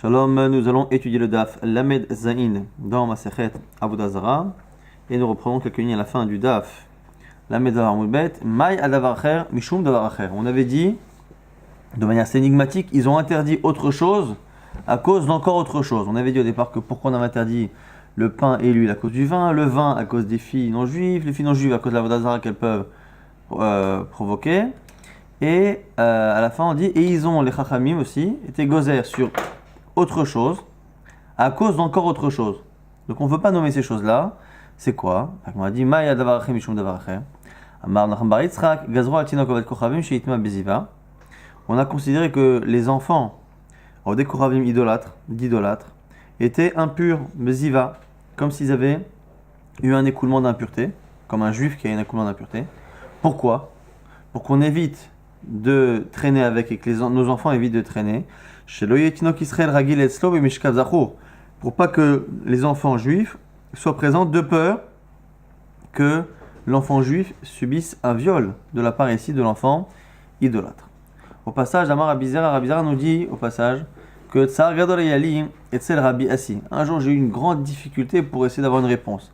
Shalom, nous allons étudier le daf Lamed Zain dans Masechet Avodah Zarah et nous reprenons quelques lignes à la fin du daf Lamed Zain Moudbet Mai Adavacher Mishum Davaracher. On avait dit de manière assez énigmatique, ils ont interdit autre chose à cause d'encore autre chose. On avait dit au départ que pourquoi on avait interdit le pain et l'huile à cause du vin, le vin à cause des filles non juives, les filles non juives à cause de l'Avodah Zarah qu'elles peuvent provoquer. Et à la fin on dit, et ils ont, les Chachamim aussi, été gozer sur autre chose, à cause d'encore autre chose. Donc on ne veut pas nommer ces choses-là. C'est quoi? On a dit, Maya davarachem mishum davarachem. Amar nacham bar Yitzchak, gazro al tinok ovet kochavim sheitma beziva. On a considéré que les enfants, des kochavim d'idolâtres, étaient impurs, beziva, comme s'ils avaient eu un écoulement d'impureté, comme un juif qui a un écoulement d'impureté. Pourquoi? Pour qu'on évite de traîner avec et que nos enfants évitent de traîner. Pour pas que les enfants juifs soient présents de peur que l'enfant juif subisse un viol de la part ici de l'enfant idolâtre. Au passage, Amar Rabbi nous dit au passage que Tsar Gadol Yali et Tsel Rabbi Assi. Un jour, j'ai eu une grande difficulté pour essayer d'avoir une réponse.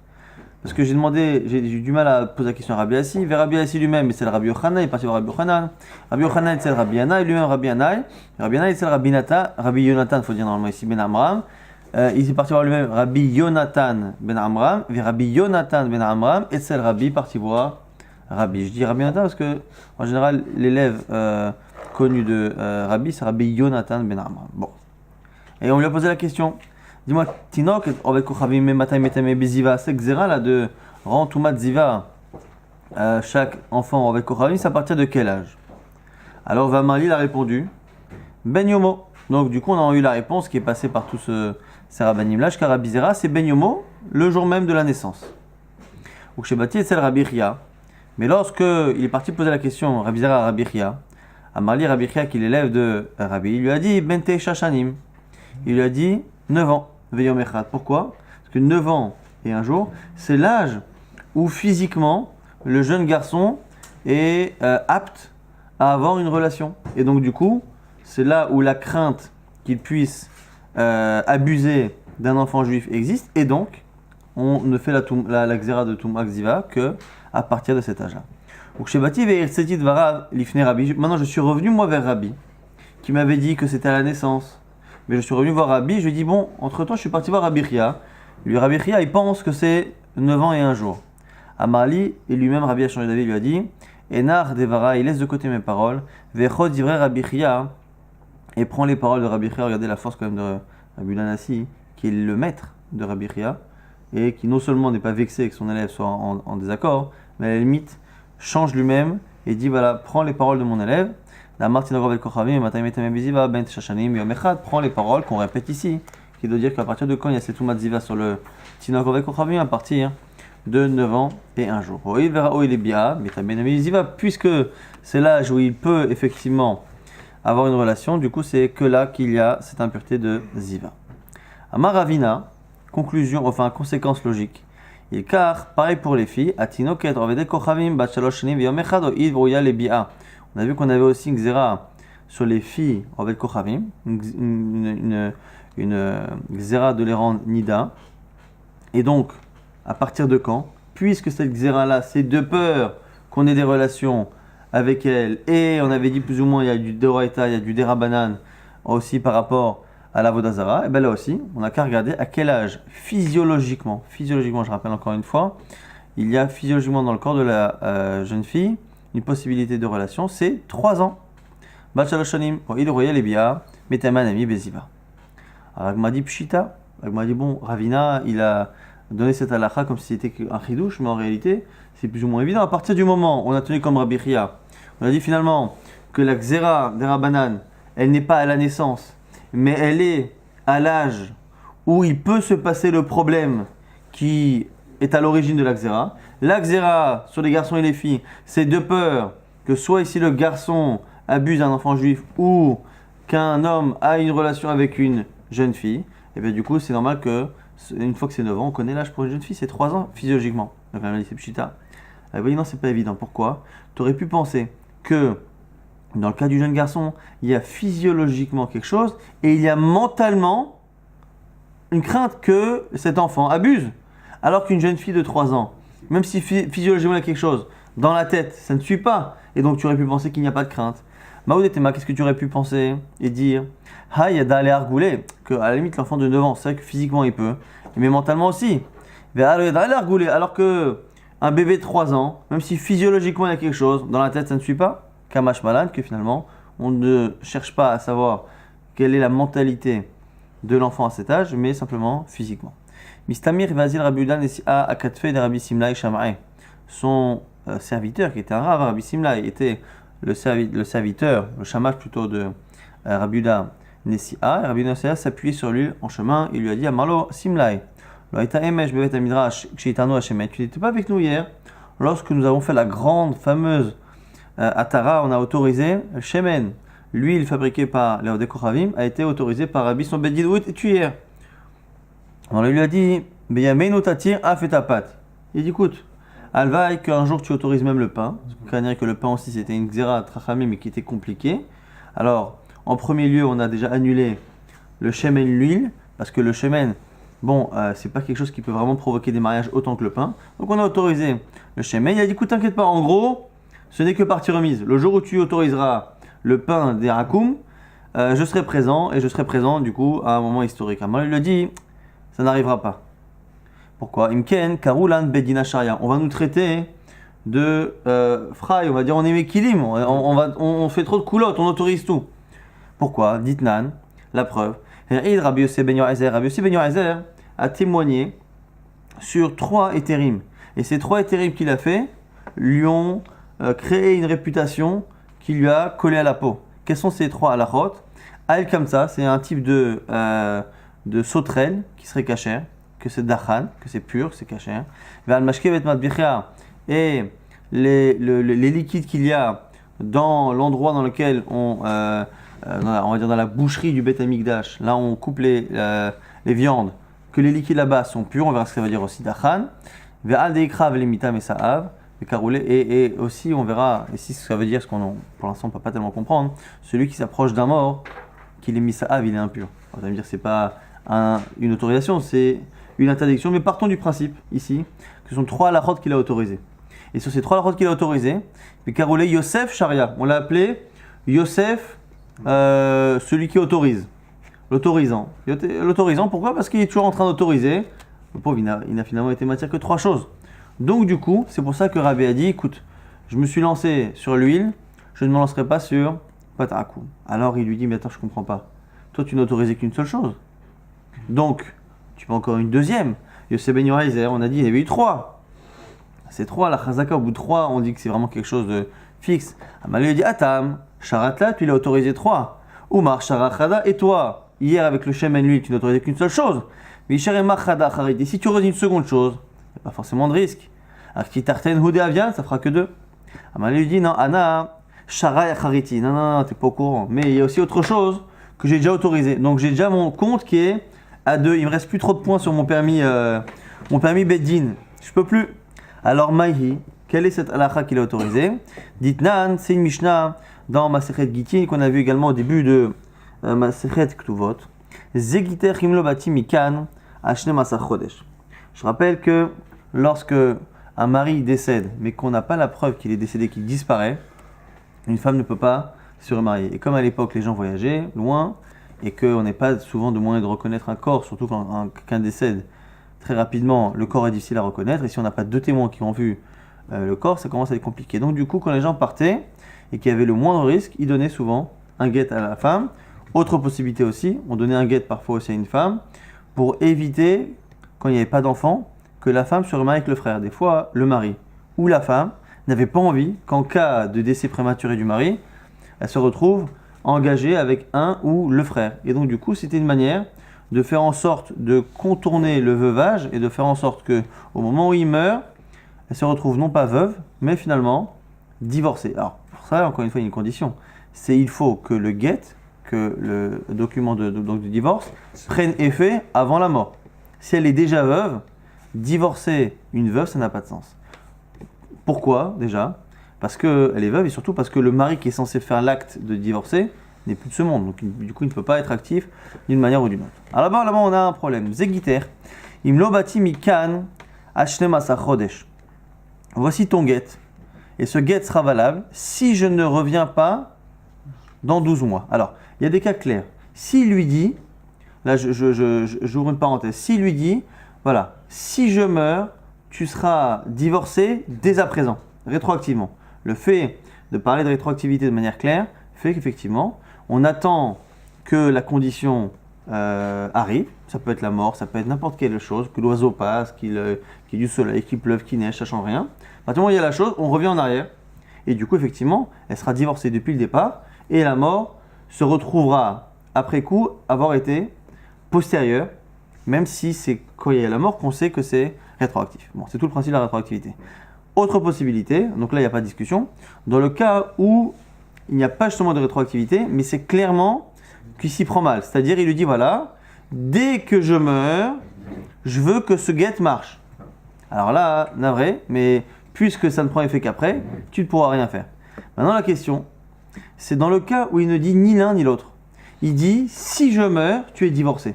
Parce que j'ai eu du mal à poser la question à Rabbi Assi. Vers Rabbi Assi lui-même, c'est le Rabbi Yochanan, il est parti voir Rabbi Yochanan. Rabbi Yochanan, c'est le Rabbi Yanaï, lui-même Rabbi Yanaï. Rabbi Yanaï, c'est le Rabbi Yonatan, il faut dire normalement ici, Ben Amram. Il est parti voir lui-même Rabbi Yonatan Ben Amram. Vers Rabbi Yonatan Ben Amram, et c'est le Rabbi parti voir Rabbi. Je dis Rabbi Yonatan parce que, en général, l'élève connu de Rabbi, c'est Rabbi Yonatan Ben Amram. Bon. Et on lui a posé la question. Dis-moi, Tinok, avec Kochavim, Matay, Metame, Beziva, c'est Xera là de Rantumat Ziva, chaque enfant avec Kochavim, c'est à partir de quel âge? Alors Vamalil a répondu, Ben Yomo. Donc du coup, on a eu la réponse qui est passée par tous ces rabbanim là, Rabbi Zera, c'est Ben Yomo, le jour même de la naissance. Ou chez Bati, c'est le Rabbi Chia. Mais lorsque il est parti poser la question, Rabbi Zera à Rabbi Chia, Amarli Rabbi Chia, qui est l'élève de Rabbi, il lui a dit Bente Shashanim. Il lui a dit 9 ans. Veyom Echad. Pourquoi? Parce que 9 ans et un jour, c'est l'âge où physiquement le jeune garçon est apte à avoir une relation. Et donc du coup, c'est là où la crainte qu'il puisse abuser d'un enfant juif existe. Et donc, on ne fait la xéra de Tumak Ziva que à partir de cet âge-là. Maintenant, je suis revenu moi vers Rabbi, qui m'avait dit que c'était à la naissance. Mais je suis revenu voir Rabbi, je lui ai dit, bon, entre-temps, je suis parti voir Rabbi Chia. Lui, Rabbi Chia, il pense que c'est 9 ans et un jour. Amarli, et lui-même, Rabbi a changé d'avis, il lui a dit, Enar Devara, il laisse de côté mes paroles, Vechod divrei Rabbi Chia, et prend les paroles de Rabbi Chia. Regardez la force quand même de Rabbi Lanassi, qui est le maître de Rabbi Chia, et qui non seulement n'est pas vexé que son élève soit en désaccord, mais à la limite, change lui-même, et dit, voilà, prends les paroles de mon élève, prend les paroles qu'on répète ici, qui doit dire qu'à partir de quand il y a cette Tumat Ziva sur le Tinok avec Kochavim, à partir de 9 ans et un jour. Puisque c'est l'âge où il peut effectivement avoir une relation, du coup c'est que là qu'il y a cette impureté de Ziva. Amar Ravina, conclusion, enfin conséquence logique. Car, pareil pour les filles, Atinoket, Rovede Kochavim, Bachalosh Shnim, Yom Echad, Oid, Brouya, les Bia. On a vu qu'on avait aussi une xéra sur les filles avec Kochavim, une xéra de les rendre nida. Et donc, à partir de quand? Puisque cette xéra-là, c'est de peur qu'on ait des relations avec elle, et on avait dit plus ou moins, il y a du Deoraita, il y a du Derabanan aussi par rapport à la Avodah Zarah, et bien là aussi, on n'a qu'à regarder à quel âge, physiologiquement, je rappelle encore une fois, il y a physiologiquement dans le corps de la jeune fille, une possibilité de relation, c'est 3 ans. Bachaloshanim, il royal les bia, metaman ami beziva. Alors Agma dit pshita, Agma dit bon, Ravina, il a donné cette halakha comme si c'était un chidouche, mais en réalité, c'est plus ou moins évident. À partir du moment où on a tenu comme Rabbi Chia, on a dit finalement que la xéra des Rabbanan, elle n'est pas à la naissance, mais elle est à l'âge où il peut se passer le problème qui est à l'origine de la xéra. La xéra sur les garçons et les filles, c'est de peur que soit ici le garçon abuse d'un enfant juif ou qu'un homme a une relation avec une jeune fille. Et bien du coup, c'est normal que, une fois que c'est 9 ans, on connaît l'âge pour une jeune fille, c'est 3 ans physiologiquement. Donc elle m'a dit c'est pchita. Elle m'a dit non, c'est pas évident. Pourquoi? Tu aurais pu penser que Dans le cas du jeune garçon, il y a physiologiquement quelque chose et il y a mentalement une crainte que cet enfant abuse. Alors qu'une jeune fille de 3 ans, même si physiologiquement il y a quelque chose, dans la tête, ça ne suit pas. Et donc tu aurais pu penser qu'il n'y a pas de crainte. Maoudetema, qu'est-ce que tu aurais pu penser et dire Hayada le argoulé, que à la limite l'enfant de 9 ans, c'est vrai que physiquement il peut, mais mentalement aussi. Alors que un bébé de 3 ans, même si physiologiquement il y a quelque chose, dans la tête ça ne suit pas. Kamash malade, que finalement, on ne cherche pas à savoir quelle est la mentalité de l'enfant à cet âge, mais simplement physiquement. Mistamir Vazil Rabiudan a Akatfe de Rabbi Simlaï Shamae. Son serviteur, qui était un rave, Rabbi Simlaï, était le serviteur, le shamash plutôt de Rabiuda Nesi'a. Rabbi Nesi'a s'appuyait sur lui en chemin, il lui a dit Amarlo Simlaï, tu n'étais pas avec nous hier, lorsque nous avons fait la grande, fameuse à Tara, on a autorisé le shemen, l'huile fabriquée par les Odekochavim, a été autorisée par Rabbi son Bedin. Où étais-tu hier? Alors il lui a dit Beyamenu tatir afetapat. Il dit écoute, alvaï qu'un jour tu autorises même le pain. On craignait que le pain aussi c'était une xéra trachamim mais qui était compliqué. Alors en premier lieu, on a déjà annulé le shemen, l'huile, parce que le shemen, bon, c'est pas quelque chose qui peut vraiment provoquer des mariages autant que le pain. Donc on a autorisé le shemen. Il a dit écoute, t'inquiète pas, en gros. Ce n'est que partie remise. Le jour où tu autoriseras le pain des rakoum, je serai présent, et je serai présent du coup à un moment historique. Alors il lui dit, ça n'arrivera pas. Pourquoi? Imken, Karoulan, Bedina Sharia. On va nous traiter de fry, on va dire on est mekilim, on fait trop de coulottes, on autorise tout. Pourquoi? Ditnan, la preuve. Rabbi Yossi ben Yoezer a témoigné sur 3 étérim. Et ces 3 étérim qu'il a fait lui ont créé une réputation qui lui a collé à la peau. Quels sont ces 3 halachot? Al Kamsa, c'est un type de sauterelle qui serait cachère, que c'est dachan, que c'est pur, c'est cachère. Al Mashkevet Madbichia, et les liquides qu'il y a dans l'endroit dans lequel on va dire dans la boucherie du Beth Amikdash, là on coupe les viandes, que les liquides là-bas sont purs, on verra ce que ça veut dire aussi dachan. Al Deikra Velemita Mesaav. Et aussi, on verra ici ce que ça veut dire, ce qu'on pour l'instant on ne peut pas tellement comprendre. Celui qui s'approche d'un mort, qu'il est mis ça, il est impur. Vous allez me dire c'est pas une autorisation, c'est une interdiction. Mais partons du principe ici que ce sont 3 halachot qu'il a autorisés. Et sur ces 3 halachot qu'il a autorisés, le Karolé Yosef Sharia, on l'a appelé Yosef, celui qui autorise, l'autorisant. L'autorisant, pourquoi? Parce qu'il est toujours en train d'autoriser. Le pauvre, il n'a finalement été matière que 3 choses. Donc du coup, c'est pour ça que Rabbi a dit, écoute, je me suis lancé sur l'huile, je ne me lancerai pas sur Patarakou. Alors il lui dit, mais attends, je comprends pas. Toi, tu n'autorisais qu'une seule chose. Donc, tu peux encore une deuxième. Yosef ben Yoezer, on a dit, il y avait eu 3. C'est 3, la Chazaka, au bout de 3, on dit que c'est vraiment quelque chose de fixe. Amal lui a dit, Atam, Sharatla, tu l'as autorisé 3. Oumar, Sharachada, et toi, hier avec le Shemen, l'huile, tu n'autorisais qu'une seule chose. Visharemach Chada, Chariti, si tu autorises une seconde chose, il n'y a pas forcément de risque. Akti Tarten Houdé Avian, ça fera que 2. Amal lui dit non, Anna, Shara Yachariti. Non, t'es pas au courant. Mais il y a aussi autre chose que j'ai déjà autorisé. Donc j'ai déjà mon compte qui est à 2. Il me reste plus trop de points sur mon permis Beddin. Je peux plus. Alors Maïhi, quelle est cette halakha qu'il a autorisée? Ditnan, c'est une Mishnah dans Masechet Gitin qu'on a vu également au début de Masechet Ktuvot. Zegiter Himlo Bati Mikan Ashne Masach Chodesh. Je rappelle que lorsque un mari décède, mais qu'on n'a pas la preuve qu'il est décédé, qu'il disparaît, une femme ne peut pas se remarier. Et comme à l'époque les gens voyageaient loin, et qu'on n'est pas souvent de moyen de reconnaître un corps, surtout quand quelqu'un décède très rapidement, le corps est difficile à reconnaître, et si on n'a pas 2 témoins qui ont vu le corps, ça commence à être compliqué. Donc du coup, quand les gens partaient, et qu'il y avait le moindre risque, ils donnaient souvent un guet à la femme. Autre possibilité aussi, on donnait un guet parfois aussi à une femme, pour éviter, quand il n'y avait pas d'enfant, que la femme se remarie avec le frère. Des fois, le mari ou la femme n'avait pas envie qu'en cas de décès prématuré du mari, elle se retrouve engagée avec un ou le frère. Et donc du coup, c'était une manière de faire en sorte de contourner le veuvage et de faire en sorte que, au moment où il meurt, elle se retrouve non pas veuve, mais finalement divorcée. Alors pour ça, encore une fois, il y a une condition. Il faut que le guet, que le document de divorce prenne effet avant la mort. Si elle est déjà veuve, divorcer une veuve, ça n'a pas de sens. Pourquoi déjà? parce qu'elle est veuve et surtout parce que le mari qui est censé faire l'acte de divorcer n'est plus de ce monde. Donc du coup, il ne peut pas être actif d'une manière ou d'une autre. Alors là-bas, on a un problème. Zegiter, imlo bati mikan ashnemasa chodesh. Voici ton guet. Et ce guet sera valable si je ne reviens pas dans 12 mois. Alors, il y a des cas clairs. S'il lui dit, là j'ouvre une parenthèse, s'il lui dit, voilà, si je meurs, tu seras divorcé dès à présent, rétroactivement. Le fait de parler de rétroactivité de manière claire fait qu'effectivement, on attend que la condition arrive. Ça peut être la mort, ça peut être n'importe quelle chose, que l'oiseau passe, qu'il y ait du soleil, qu'il pleuve, qu'il neige, ça ne change rien. À partir du moment où il y a la chose, on revient en arrière. Et du coup, effectivement, elle sera divorcée depuis le départ et la mort se retrouvera après coup avoir été postérieure, même si c'est quand il y a la mort qu'on sait que c'est rétroactif. Bon, c'est tout le principe de la rétroactivité. Autre possibilité, donc là il n'y a pas de discussion, dans le cas où il n'y a pas justement de rétroactivité, mais c'est clairement qu'il s'y prend mal. C'est-à-dire il lui dit voilà, dès que je meurs, je veux que ce guet marche. Alors là, navré, mais puisque ça ne prend effet qu'après, tu ne pourras rien faire. Maintenant la question, c'est dans le cas où il ne dit ni l'un ni l'autre. Il dit si je meurs, tu es divorcé.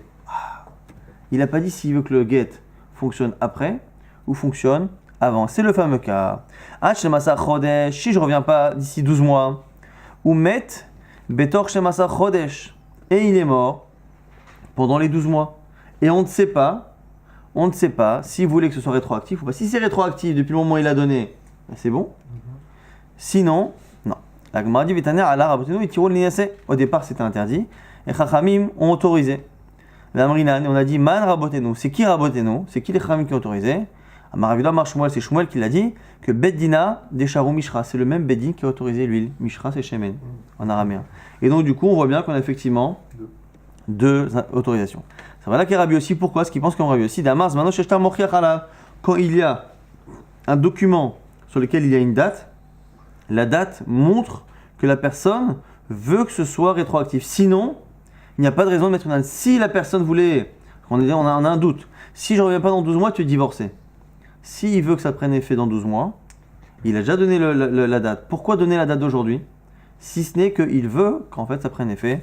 Il n'a pas dit s'il veut que le guet fonctionne après ou fonctionne avant. C'est le fameux cas. Si je ne reviens pas d'ici 12 mois, ou met betor shemasa chodesh, et il est mort pendant les 12 mois. Et on ne sait pas s'il voulait que ce soit rétroactif ou pas. Si c'est rétroactif depuis le moment où il a donné, c'est bon. Sinon, non. La Gemara dit au départ c'était interdit. Et Chachamim ont autorisé. L'Amrinan, on a dit Man Rabotenu. C'est qui Rabotenu? C'est qui les Chachamim qui ont autorisé? Amaravidah Mar Shmuel, c'est Shmuel qui l'a dit que Beddina Desharu Mishra, c'est le même Beddin qui a autorisé l'huile. Mishra, c'est Shemen en araméen. Et donc du coup, on voit bien qu'on a effectivement deux autorisations. C'est vrai là qu'il y a Rabbi aussi. Pourquoi? Parce qu'il pense qu'on Rabbi aussi. Damars, maintenant Sheshtar Mochiach Halal. Quand il y a un document sur lequel il y a une date, la date montre que la personne veut que ce soit rétroactif. Sinon, il n'y a pas de raison de mettre une date. Si la personne voulait, on a un doute, si je ne reviens pas dans 12 mois, tu es divorcé. S'il veut que ça prenne effet dans 12 mois, il a déjà donné la date. Pourquoi donner la date d'aujourd'hui? Si ce n'est qu'il veut qu'en fait ça prenne effet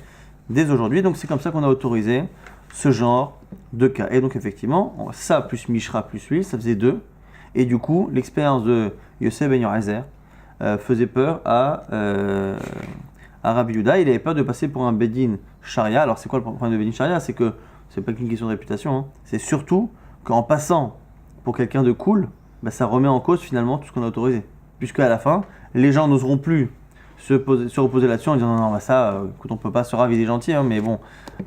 dès aujourd'hui. Donc c'est comme ça qu'on a autorisé ce genre de cas. Et donc effectivement, ça plus Mishra plus huile, ça faisait 2. Et du coup, l'expérience de Yosef ben Yohazer faisait peur à Rabbi Yehuda. Il avait peur de passer pour un Bedin Sharia. Alors c'est quoi le problème de Bedin Sharia? C'est que c'est pas qu'une question de réputation. Hein. C'est surtout qu'en passant pour quelqu'un de cool, bah, ça remet en cause finalement tout ce qu'on a autorisé. Puisque à la fin, les gens n'oseront plus se reposer là-dessus en disant non, bah ça, écoute, on peut pas se ravir, il est gentil, hein, mais bon,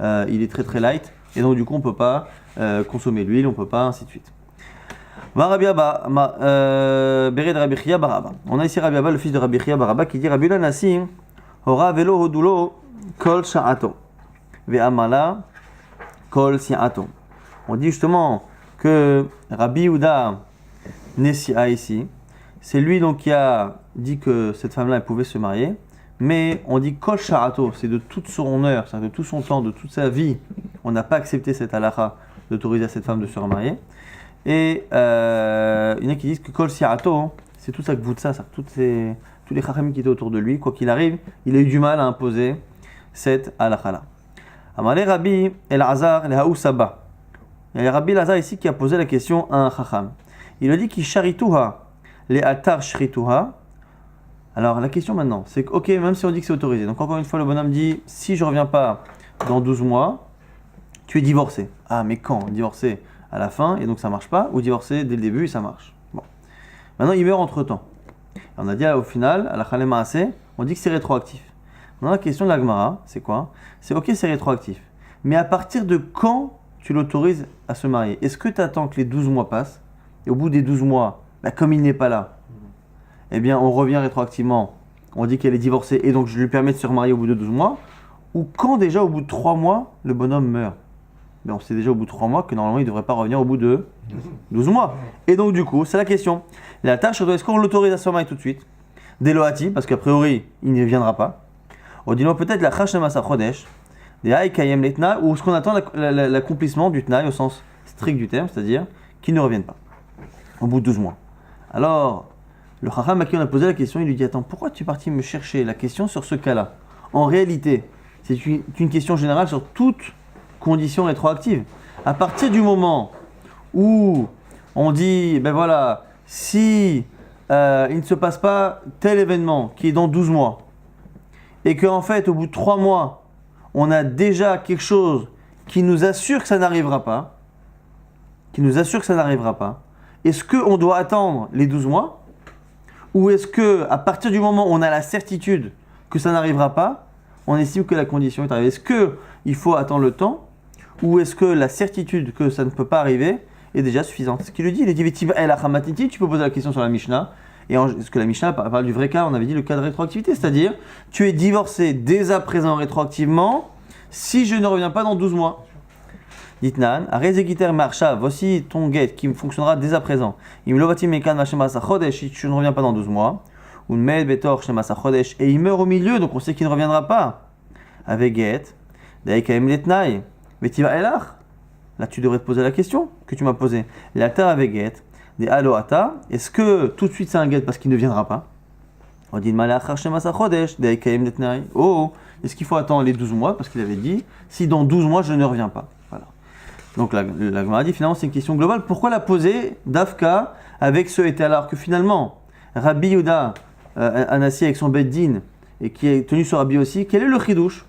il est très très light. Et donc du coup, on peut pas consommer l'huile, on peut pas, ainsi de suite. Rabbi Abba, Bered Rabbi Chia Baraba. On a ici Rabbi Abba, le fils de Rabbi Chia Baraba, qui dit Rabbi Ulla Nasi, Hora velo hodulo kol sha'ato, ve'amala kol si'ato. On dit justement que Rabbi Yehuda Nessia ici, c'est lui donc qui a dit que cette femme-là elle pouvait se marier, mais on dit kol sha'ato, c'est de toute son heure, c'est de tout son temps, de toute sa vie, on n'a pas accepté cette halakha d'autoriser à cette femme de se remarier. Et il y en a qui disent que kol si'ato, hein, c'est tout ça que vous de ça, tous les chachamim qui étaient autour de lui, quoi qu'il arrive, il a eu du mal à imposer cette halakha-là. Amalé Rabbi El-Azar El-Haousaba. Il y a Rabbi El-Azar ici qui a posé la question à un chacham. Il a dit qu'il sharituha, les atar sharituha. Alors la question maintenant, c'est que, ok, même si on dit que c'est autorisé, donc encore une fois le bonhomme dit, si je ne reviens pas dans 12 mois, tu es divorcé. Ah mais quand? Divorcé à la fin et donc ça ne marche pas, ou divorcé dès le début et ça marche. Bon. Maintenant il meurt entre temps. On a dit au final, à la Khalema Assez, on dit que c'est rétroactif. Maintenant la question de la Gemara, c'est quoi? C'est ok, c'est rétroactif. Mais à partir de quand tu l'autorises à se marier? Est-ce que tu attends que les 12 mois passent? Et au bout des 12 mois, bah, comme il n'est pas là, eh bien on revient rétroactivement. On dit qu'elle est divorcée et donc je lui permets de se remarier au bout de 12 mois. Ou quand déjà au bout de 3 mois, le bonhomme meurt? Ben, on sait déjà au bout de 3 mois que normalement il ne devrait pas revenir au bout de 12 mois. Et donc du coup, c'est la question. La tâche, est-ce qu'on l'autorise à se remarier tout de suite? Delohati, parce qu'a priori, il ne viendra pas. Odino peut-être la chash nemasa chodesh, des haï kayem letna, ou ce qu'on attend l'accomplissement du tnaï au sens strict du terme, c'est-à-dire qu'il ne revienne pas au bout de 12 mois. Alors, Le Chacham à qui on a posé la question, il lui dit, attends, pourquoi tu es parti me chercher la question sur ce cas-là? En réalité, c'est une question générale sur toute condition rétroactive. À partir du moment où on dit, ben voilà, si il ne se passe pas tel événement qui est dans 12 mois, et qu'en fait, au bout de 3 mois, on a déjà quelque chose qui nous assure que ça n'arrivera pas, est-ce qu'on doit attendre les 12 mois? Ou est-ce que, à partir du moment où on a la certitude que ça n'arrivera pas, on estime que la condition est arrivée? Est-ce qu'il faut attendre le temps? Ou est-ce que la certitude que ça ne peut pas arriver est déjà suffisante? Ce qu'il lui dit, il est dit, tu peux poser la question sur la Mishnah. Et est-ce que la Mishnah parle du vrai cas? On avait dit le cas de rétroactivité, c'est-à-dire, tu es divorcé dès à présent rétroactivement si je ne reviens pas dans 12 mois. Ditnan, Arezegiter Marsha, voici ton get qui fonctionnera dès à présent. Imlovati Mekan Mashemasa Chodesh, si tu ne reviens pas dans 12 mois. Unmed Betor Shemasa Chodesh, et il meurt au milieu, donc on sait qu'il ne reviendra pas. Avec get, Daikaim Letnai, Vetiva Elach. Là, tu devrais te poser la question que tu m'as posée. L'altar avec get, des Aloata, est-ce que tout de suite c'est un get parce qu'il ne viendra pas? On dit Malachar Shemasa Chodesh, Daikaim Letnai. Oh, est-ce qu'il faut attendre les 12 mois? Parce qu'il avait dit, si dans 12 mois je ne reviens pas. Voilà. Donc la Gemara dit finalement c'est une question globale. Pourquoi la poser d'Afka avec ce été alors que finalement Rabbi Yehuda Anassi avec son Beddin et qui est tenu sur Rabbi aussi, quel est le chidouche?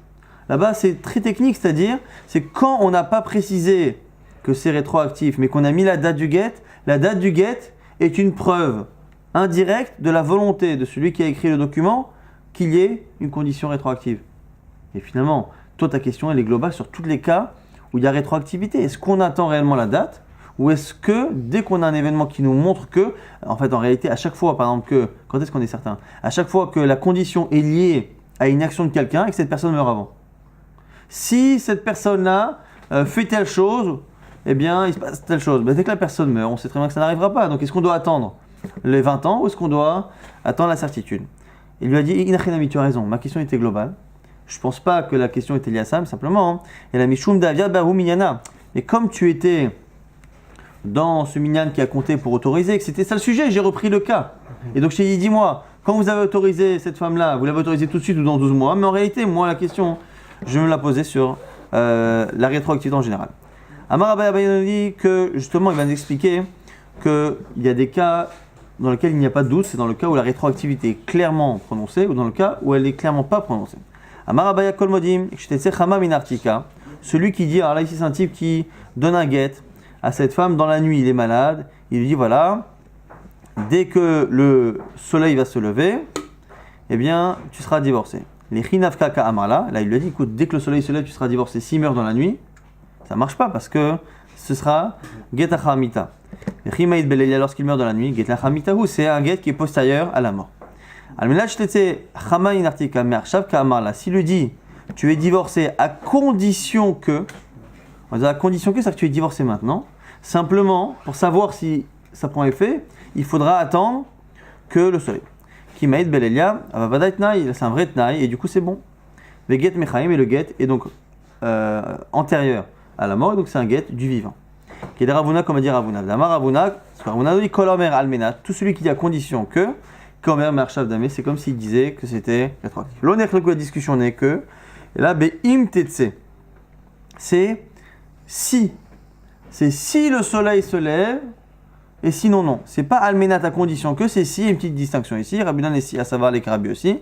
Là-bas c'est très technique, c'est-à-dire c'est quand on n'a pas précisé que c'est rétroactif mais qu'on a mis la date du get est une preuve indirecte de la volonté de celui qui a écrit le document qu'il y ait une condition rétroactive. Et finalement, toi ta question elle est globale sur tous les cas où il y a rétroactivité. Est-ce qu'on attend réellement la date? Ou est-ce que, dès qu'on a un événement qui nous montre que, en fait, en réalité, à chaque fois, par exemple, quand est-ce qu'on est certain? À chaque fois que la condition est liée à une action de quelqu'un et que cette personne meurt avant. Si cette personne-là fait telle chose, eh bien, il se passe telle chose. Mais dès que la personne meurt, on sait très bien que ça n'arrivera pas. Donc, est-ce qu'on doit attendre les 20 ans ou est-ce qu'on doit attendre la certitude? Il lui a dit, Inachinami, tu as raison, ma question était globale. Je ne pense pas que la question était liée à ça, mais simplement, elle a mis Shum Davia Bahu Minyana. Et comme tu étais dans ce minyan qui a compté pour autoriser, que c'était ça le sujet, j'ai repris le cas. Et donc je t'ai dit, dis-moi, quand vous avez autorisé cette femme-là, vous l'avez autorisée tout de suite ou dans 12 mois? Mais en réalité, moi, la question, je me la posais sur la rétroactivité en général. Amar Abaye nous dit que, justement, il va nous expliquer qu'il y a des cas dans lesquels il n'y a pas de doute, c'est dans le cas où la rétroactivité est clairement prononcée ou dans le cas où elle n'est clairement pas prononcée. Amar Abaya Kol Modim, celui qui dit, alors là ici c'est un type qui donne un guet à cette femme dans la nuit, il est malade, il lui dit voilà, dès que le soleil va se lever, eh bien tu seras divorcé. Les Chinavka Ka Amala, là il lui a dit écoute, dès que le soleil se lève tu seras divorcé, s'il meurt dans la nuit, ça marche pas parce que ce sera Get Achamita. Chimaïd Belelia lorsqu'il meurt dans la nuit, Get Achamitahu, c'est un get qui est postérieur à la mort. S'il lui dit tu es divorcé à condition que, on va dire à condition que, c'est que tu es divorcé maintenant, simplement pour savoir si ça prend effet, il faudra attendre que le soleil. Kimaïd Belelia, c'est un vrai tnaï et du coup c'est bon. Le get mechaim et le get est donc antérieur à la mort, donc c'est un get du vivant. Qui est Ravuna comme a dit Ravuna. Damar Ravuna, Ravuna dit Kolomer Almena, tout celui qui dit à condition que. C'est comme s'il disait que c'était rétroactif. L'honneur que la discussion n'est que, et là, im tetse, c'est si le soleil se lève, et sinon non. C'est pas almenat à condition que, c'est si, il y a une petite distinction ici, Rabbinan ici, à savoir les Rabbi aussi,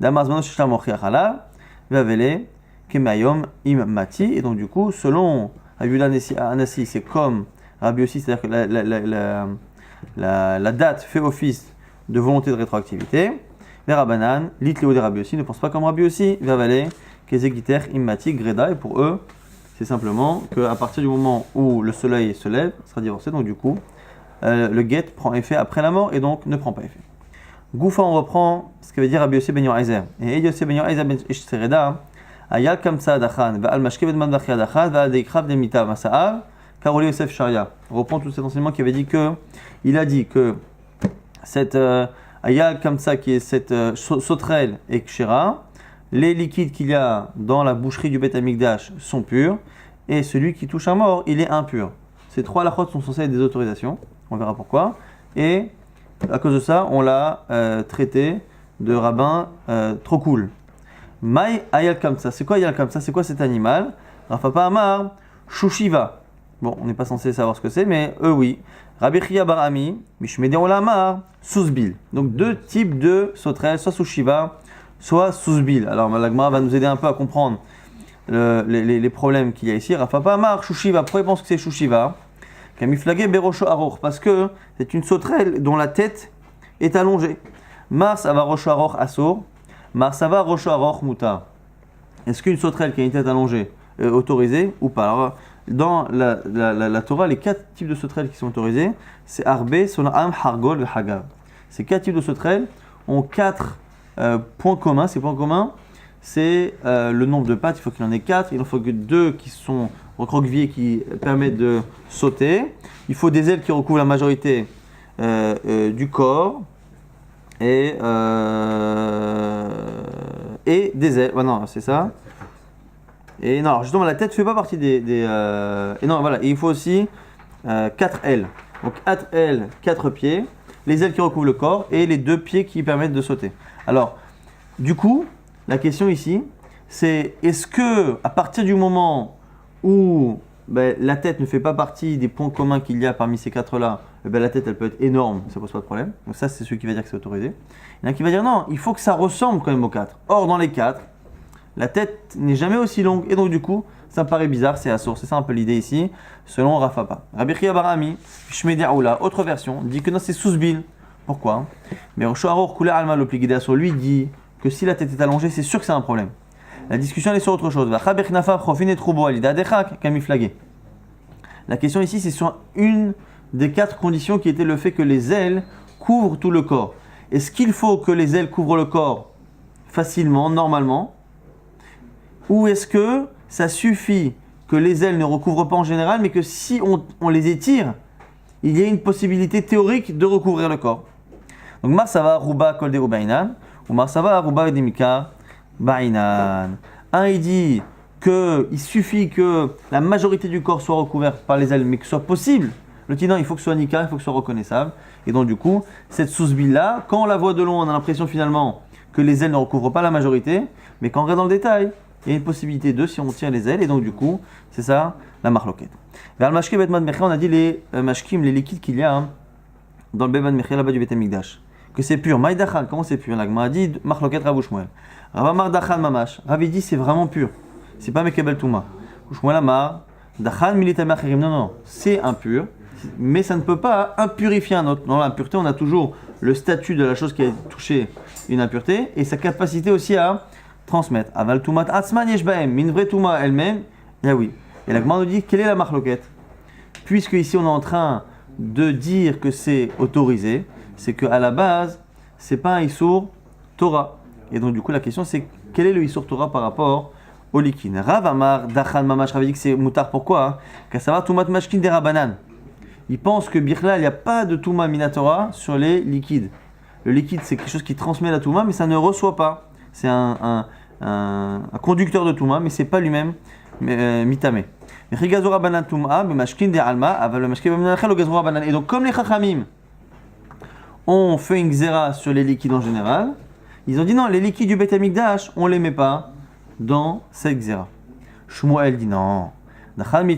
Damazmano Shishlam Ochiachala, Vavele, Kemayom im mati, et donc du coup, selon Rabbinan Anassi, c'est comme Rabbi aussi, c'est-à-dire que la date fait office de volonté de rétroactivité. Vers Rabanan, l'itléo des Rabbi aussi ne pense pas comme Rabbi aussi. Vers Valé, Kezegiter, Immati, Greda. Et pour eux, c'est simplement qu'à partir du moment où le soleil se lève, il sera divorcé. Donc du coup, le get prend effet après la mort et donc ne prend pas effet. Goufa, on reprend ce qu'avait dit Rabbi Yossi ben Yoazer. Et Yossi ben Yoazer ben Ishtereda, Ayal Kamsa Dachan, Va'al Mashke ben Mandachia Dachan, Va'al Deikrab Demita Masa'av, Karoli Yosef Sharia. On reprend tout cet enseignement qui avait dit que, il a dit que cette ayal comme ça qui est cette sauterelle et kshira, les liquides qu'il y a dans la boucherie du Beth Amikdash sont purs et celui qui touche un mort, il est impur. Ces trois halachot sont censés être des autorisations, on verra pourquoi. Et À cause de ça, on l'a traité de rabbin trop cool. Maï ayal kamsa. C'est quoi ayal kamsa? C'est quoi cet animal? Rafapa Amar, Shushiva. Bon, on n'est pas censé savoir ce que c'est, mais eux oui. Rabbi Chia Barami, Mishmedi Olamar, Sousbil. Donc deux types de sauterelles, soit Shushiva, soit Sousbil. Alors la Gemara va nous aider un peu à comprendre les problèmes qu'il y a ici. Rafapa Amar, Shushiva. Pourquoi ils pensent que c'est Shushiva? Kamiflagé Berosho Aroch. Parce que c'est une sauterelle dont la tête est allongée. Mars Ava Rosho Aroch Asor. Mars Ava Rosho Aroch Muta. Est-ce qu'une sauterelle qui a une tête allongée est autorisée ou pas? Alors, dans la Torah, les 4 types de sauterelles qui sont autorisées, c'est Arbe, Sonam, Hargol et Hagav. Ces 4 types de sauterelles ont 4 points communs. Ces points communs, c'est le nombre de pattes, il faut qu'il en ait 4. Il en faut que 2 qui sont recroquevillées, qui permettent de sauter. Il faut des ailes qui recouvrent la majorité du corps. Et des ailes. Ouais, non, c'est ça. Et non, alors justement, la tête ne fait pas partie et non, voilà. Et il faut aussi 4 ailes. Donc 4 ailes, 4 pieds, les ailes qui recouvrent le corps et les 2 pieds qui permettent de sauter. Alors, du coup, la question ici, c'est est-ce que à partir du moment où la tête ne fait pas partie des points communs qu'il y a parmi ces 4-là, la tête elle peut être énorme, ça pose pas de problème. Donc ça, c'est celui qui va dire que c'est autorisé. Il y en a qui va dire non, il faut que ça ressemble quand même aux 4. Or, dans les 4, la tête n'est jamais aussi longue et donc du coup, ça me paraît bizarre, c'est Assour. C'est ça un peu l'idée ici, selon Rafapa. Rabbi Chia Barami, Shmedi Aoula, autre version, dit que non, c'est Sousbil. Pourquoi? Mais Rosharo Kula Alma l'obligé Assour lui dit que si la tête est allongée, c'est sûr que c'est un problème. La discussion elle est sur autre chose. La question ici, c'est sur une des 4 conditions qui était le fait que les ailes couvrent tout le corps. Est-ce qu'il faut que les ailes couvrent le corps facilement, normalement? Ou est-ce que ça suffit que les ailes ne recouvrent pas en général, mais que si on les étire, il y a une possibilité théorique de recouvrir le corps? Donc, Marsava, Ruba, Kolde ou Bainan, ou Marsava, Ruba, Demika, Bainan. Un, il dit qu'il suffit que la majorité du corps soit recouverte par les ailes, mais que ce soit possible. Le dit non, il faut que ce soit nika, il faut que ce soit reconnaissable. Et donc, du coup, cette sousbille-là, quand on la voit de loin, on a l'impression finalement que les ailes ne recouvrent pas la majorité, mais quand on regarde dans le détail, il y a une possibilité de si on tire les ailes, et donc du coup, c'est ça la marloquette. Vers le mashkim betman mechia, on a dit les mashkim, les liquides qu'il y a dans le betman mechia là-bas du Beth Amikdash, que c'est pur. Maïdachan, comment c'est pur? L'agma a dit marloquette Rav Shmuel. Ravamar dachan mamash. Rav dit c'est vraiment pur. C'est pas mekebel touma. Shmuel amar dachan militama cherim. Non, non, c'est impur, mais ça ne peut pas impurifier un autre. Dans l'impureté, on a toujours le statut de la chose qui a touché une impureté et sa capacité aussi à transmettre. Aval tumat atzman yeshbaem, min vraie touma elle-même, là oui. Et la Gemara nous dit quelle est la marloquette? Puisque ici on est en train de dire que c'est autorisé, c'est qu'à la base, c'est pas un issour Torah. Et donc du coup la question c'est quel est le issour Torah par rapport au liquide? Rav Amar Dachan Mamash, Rav dit que c'est moutar, pourquoi? Car ça va tumat mashkin des Rabanan. Il pense que Birla, il n'y a pas de touma minatora sur les liquides. Le liquide c'est quelque chose qui transmet la touma mais ça ne reçoit pas. C'est un conducteur de Touma, mais c'est pas lui-même mitamé. Et donc, comme les Chachamim ont fait une xéra sur les liquides en général, ils ont dit non, les liquides du Beth Amikdash, on les met pas dans cette xéra. Shmuel dit non. Lui,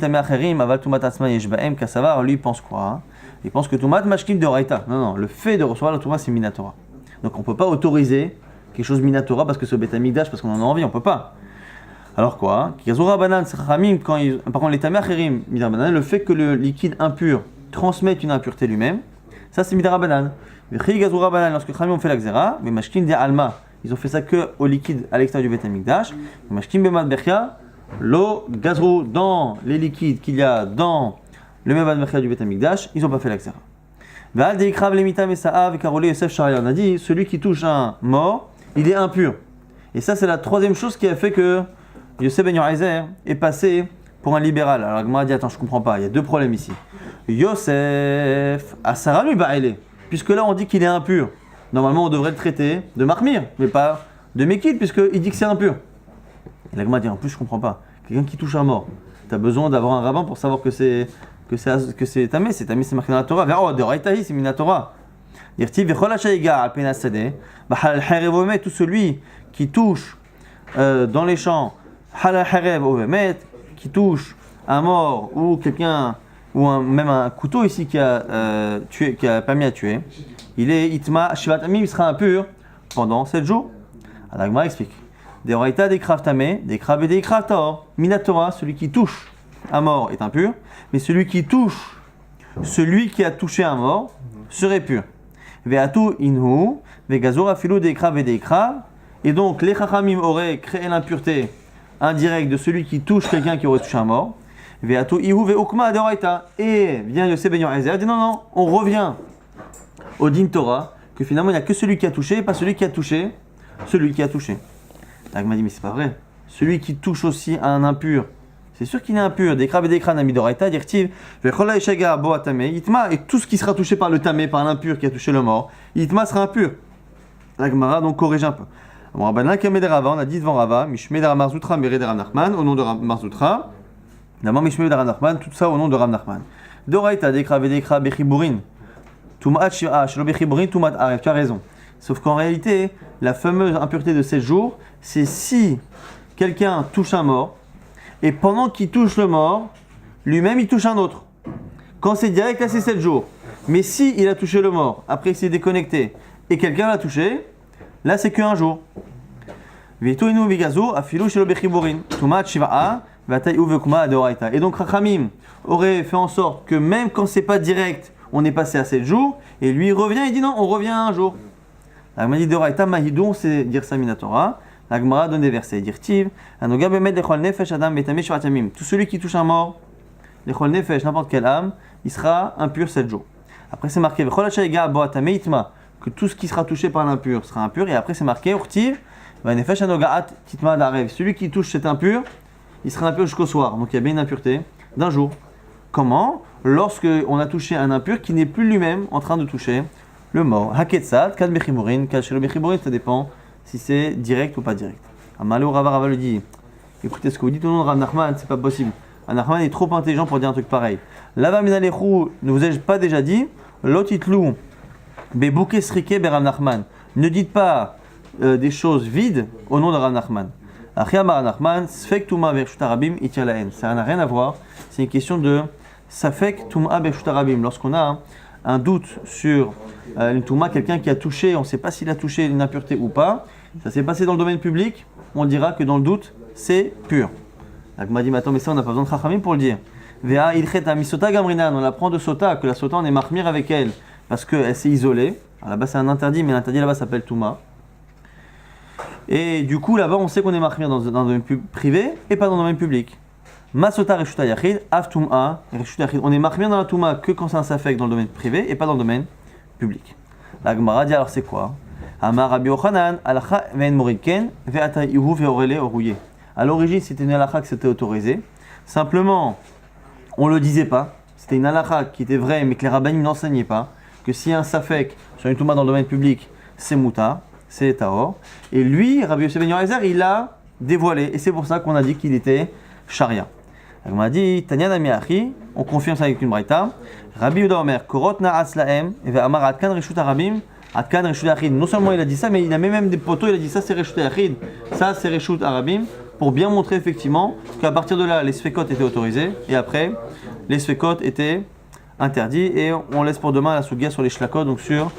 il pense quoi? Il pense que Toumat Mashkin de Raïta. Non, non, le fait de recevoir la Touma, c'est Minatora. Donc, on peut pas autoriser quelque chose minatora parce que c'est au Beth Amikdash, parce qu'on en a envie, on peut pas. Alors quoi? Par contre, les Tamé Midarabanan, le fait que le liquide impur transmette une impureté lui-même, ça c'est Midarabanan. Lorsque Khamim ont fait la xéra, mais Mashkin de Alma, ils ont fait ça que au liquide à l'extérieur du Beth Amikdash. Mashkin Bemad Berkia, l'eau gazrou dans les liquides qu'il y a dans le Bemad Berkia du Beth Amikdash, ils n'ont pas fait la xéra. On a dit celui qui touche un mort, il est impur. Et ça, c'est la troisième chose qui a fait que Yosef Ben Yoraïzer est passé pour un libéral. Alors, Gemara dit attends, je comprends pas, il y a deux problèmes ici. Yosef, Asara lui bailé, puisque là on dit qu'il est impur. Normalement, on devrait le traiter de Marmir, mais pas de Mekil, puisqu'il dit que c'est impur. Et la Gemara dit en plus, je comprends pas. Quelqu'un qui touche un mort, tu as besoin d'avoir un rabbin pour savoir que c'est tamé, c'est marqué dans la Torah. Oh, de Raïtahi, c'est Minatora. Tout celui qui touche dans les champs, qui touche un mort ou quelqu'un, ou même un couteau ici qui a permis à tuer, il est itma shivat amim, il sera impur pendant 7 jours. L'Agma explique. Des oraita, des krav tamé, des krav et des krav taor. Minatora, celui qui touche un mort est impur, mais celui qui a touché un mort serait pur. Ve'atu inhu, ve'gazor afilu des krav et des krav. Et donc les chachamim auraient créé l'impureté indirecte de celui qui touche quelqu'un qui aurait touché un mort. Ve'atu ihu ve'ukma de oraita. Et vient Yosef ben Yoézer, dit non, on revient au din Torah, que finalement il n'y a que celui qui a touché, et pas celui qui a touché, celui qui a touché. L'Agma dit mais c'est pas vrai. Celui qui touche aussi à un impur, c'est sûr qu'il est impur. Des krav et des krav nami d'oraita, dirtiv, ve'chola eshaga bo atame, itma, et tout ce qui sera touché par le tamé, par l'impur qui a touché le mort, itma sera impur. L'Agmara donc corrige un peu. Bon, Rabbanan Kameh de Rava, on a dit devant Rava, Mishmeh de Rav Marzoutra, Méré de Rav Nachman, au nom de Rav Marzoutra. D'abord Mishmeh de Rav Nachman, tout ça au nom de Rav Nachman. D'oraita, des krav et des krav, bechiburin. Tumat shiv'a, shelo bechiburin, tumat aref, tu as raison. Sauf qu'en réalité, la fameuse impureté de 7 jours, c'est si quelqu'un touche un mort, et pendant qu'il touche le mort, lui-même il touche un autre. Quand c'est direct, là c'est 7 jours. Mais si il a touché le mort, après il s'est déconnecté, et quelqu'un l'a touché, là c'est qu'un jour. Et donc Chachamim aurait fait en sorte que même quand c'est pas direct, on est passé à 7 jours, et lui il revient, il dit non, on revient à un jour. La Gemara dit d'Oraita Mahidon, c'est dire ça Minatora. La Gemara donne des versets. Dirtiv, Anoga bemet lechol nefesh adam betame shvat yamim. Tout celui qui touche un mort, lechol nefesh, n'importe quelle âme, il sera impur 7 jours. Après c'est marqué vechol hashayga bo atame itma, que tout ce qui sera touché par l'impur sera impur. Et après c'est marqué urtiv, va nefesh anogaat titma darev. Celui qui touche cet impur, il sera impur jusqu'au soir. Donc il y a bien une impureté d'un jour. Comment? Lorsque on a touché un impur qui n'est plus lui-même en train de toucher le mort. Haketsat, kad bechiburin, kad shelo bechiburin, ça dépend si c'est direct ou pas direct. Amalou Rava le dit. Écoutez ce que vous dites au nom de Rav Nachman, c'est pas possible. Rav Nachman est trop intelligent pour dire un truc pareil. Lava minalechou, ne vous ai-je pas déjà dit? Lotitlou, bebouke srike be Rav Nachman. Ne dites pas des choses vides au nom de Rav Nachman. Achiam Rav Nachman, sfek tuma vershut arabim ityalaen. Ça n'a rien à voir. C'est une question de safek tuma vershut arabim. Lorsqu'on a un doute sur une touma, quelqu'un qui a touché, on ne sait pas s'il a touché une impureté ou pas, ça s'est passé dans le domaine public, on dira que dans le doute, c'est pur. Donc, m'a dit, mais attends, mais ça, on n'a pas besoin de Chachamim pour le dire. Vea ilcheta misota gamrinan, on apprend de sota, que la sota, on est marmir avec elle, parce qu'elle s'est isolée. Alors là-bas, c'est un interdit, mais l'interdit là-bas s'appelle touma. Et du coup, là-bas, on sait qu'on est marmir dans le domaine privé et pas dans le domaine public. Masota reshuta yachid, avtum'a, reshuta yachid. On est marmir dans la touma que quand c'est un safek dans le domaine privé et pas dans le domaine public. La Gemara dit alors c'est quoi? Amar Rabbi Yochanan, alacha ve'en moridken, ve'ata ihu ve'orele orouye. À l'origine, c'était une alacha que c'était autorisé. Simplement, on ne le disait pas. C'était une alacha qui était vraie, mais que les rabbinim n'enseignaient pas. Que si un safek sur une touma dans le domaine public, c'est mouta, c'est taor. Et lui, Rabbi Yosef ben Yoézer, il l'a dévoilé. Et c'est pour ça qu'on a dit qu'il était sharia. On m'a dit, Tanya Nami Achi, on confirme ça avec une braïta. Rabbi Yehuda Omer, Korot Na'as Laem, et Amar Atkan Reshut Arabim, Atkan Reshut Achid. Non seulement il a dit ça, mais il a même des poteaux, il a dit ça c'est Reshut Achid, ça c'est Reshut Arabim, pour bien montrer effectivement qu'à partir de là, les sfekot étaient autorisés, et après, les sfekot étaient interdits, et on laisse pour demain la sougia sur les shlakot, donc sur